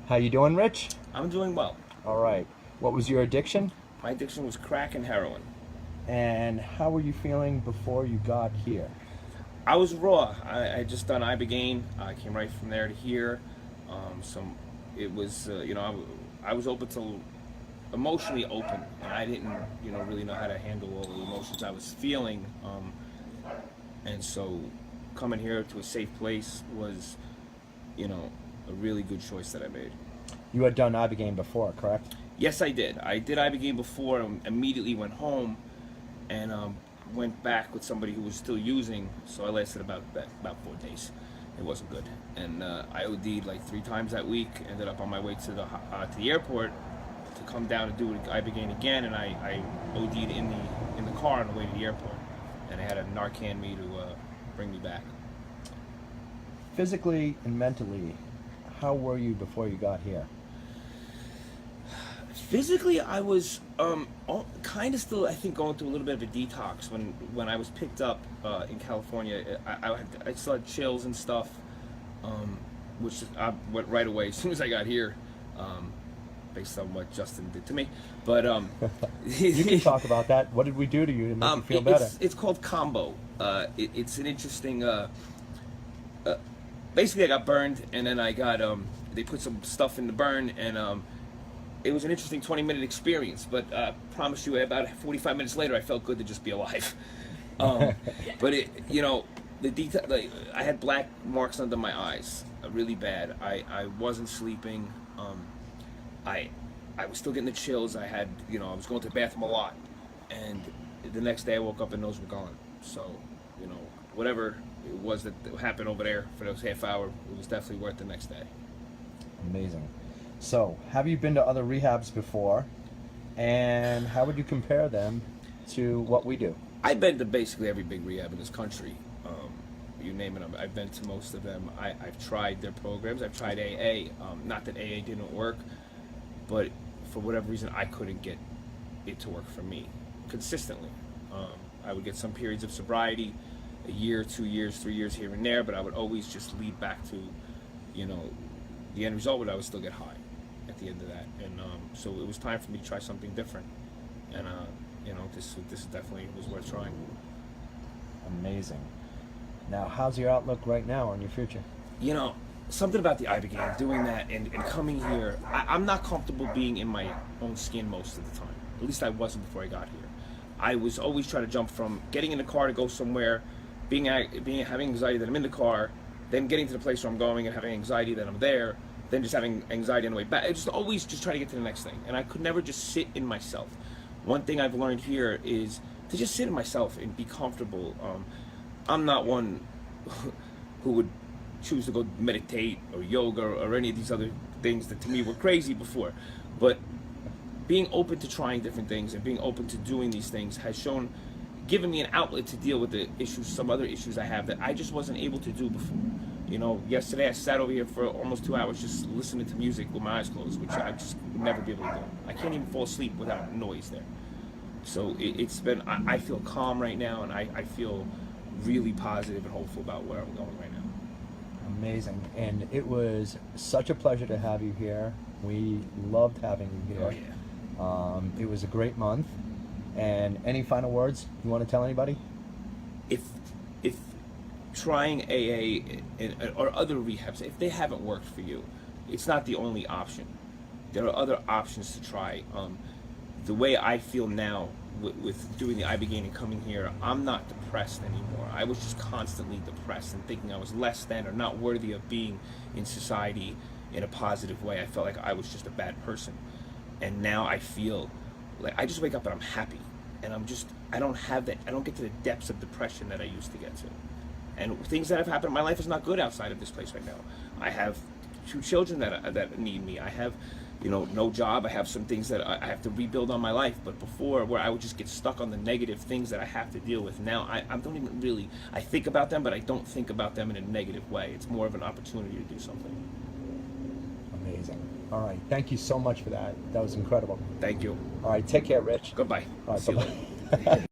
How you doing, Rich? I'm doing well. All right. What was your addiction? My addiction was crack and heroin. And how were you feeling before you got here? I was raw. I had just done Ibogaine. I came right from there to here. Some, it was, I was open to emotionally open, and I didn't, really know how to handle all the emotions I was feeling. And so, coming here to a safe place was, a really good choice that I made. You had done Ibogaine before, correct? Yes, I did. I did Ibogaine before and immediately went home and went back with somebody who was still using. So I lasted about 4 days. It wasn't good, and I OD'd like 3 times that week. Ended up on my way to the airport to come down and do Ibogaine again, and I OD'd in the car on the way to the airport, and I had a Narcan me to bring me back. Physically and mentally, how were you before you got here? Physically, I was kind of still, I think, going through a little bit of a detox. When I was picked up in California, I still had chills and stuff, which I went right away as soon as I got here, based on what Justin did to me. But You can talk about that. What did we do to you to make you feel better? It's called Combo. It's an interesting. Basically, I got burned, and then I got they put some stuff in the burn, and it was an interesting 20-minute experience, but promise you, about 45 minutes later, I felt good to just be alive. But I had black marks under my eyes, really bad. I wasn't sleeping. I was still getting the chills. I had, I was going to the bathroom a lot, and the next day I woke up and those were gone. So, whatever it was that happened over there for those half hour, it was definitely worth the next day. Amazing. So, have you been to other rehabs before, and how would you compare them to what we do? I've been to basically every big rehab in this country. You name it, I've been to most of them. I've tried their programs. I've tried AA. Not that AA didn't work, but for whatever reason, I couldn't get it to work for me consistently. I would get some periods of sobriety, a year, 2 years, 3 years here and there, but I would always just lead back to, the end result would I would still get high at the end of that, and so it was time for me to try something different, and this definitely was worth trying. Amazing. Now, how's your outlook right now on your future? Something about the Ibogaine, doing that and coming here, I'm not comfortable being in my own skin most of the time. At least I wasn't before I got here. I was always trying to jump from getting in the car to go somewhere, having anxiety that I'm in the car, then getting to the place where I'm going and having anxiety that I'm there, then just having anxiety on the way back. I just always just try to get to the next thing, and I could never just sit in myself. One thing I've learned here is to just sit in myself and be comfortable. I'm not one who would choose to go meditate or yoga or any of these other things that to me were crazy before, but being open to trying different things and being open to doing these things has given me an outlet to deal with the issues, some other issues I have that I just wasn't able to do before. Yesterday I sat over here for almost 2 hours just listening to music with my eyes closed, which I just would never be able to do. I can't even fall asleep without noise there. So it's been, I feel calm right now, and I feel really positive and hopeful about where I'm going right now. Amazing. And it was such a pleasure to have you here. We loved having you here. Oh yeah. It was a great month. And any final words you want to tell anybody? If trying AA or other rehabs, if they haven't worked for you, it's not the only option. There are other options to try. The way I feel now with doing the Ibogaine and coming here, I'm not depressed anymore. I was just constantly depressed and thinking I was less than or not worthy of being in society in a positive way. I felt like I was just a bad person. And now I feel like I just wake up and I'm happy. And I don't have that, I don't get to the depths of depression that I used to get to. And things that have happened in my life is not good outside of this place right now. I have 2 children that need me. I have, no job. I have some things that I have to rebuild on my life. But before, where I would just get stuck on the negative things that I have to deal with, now I don't even really, I think about them, but I don't think about them in a negative way. It's more of an opportunity to do something. Amazing. All right. Thank you so much for that. That was incredible. Thank you. All right. Take care, Rich. Goodbye. All right. See you Bye-bye. later.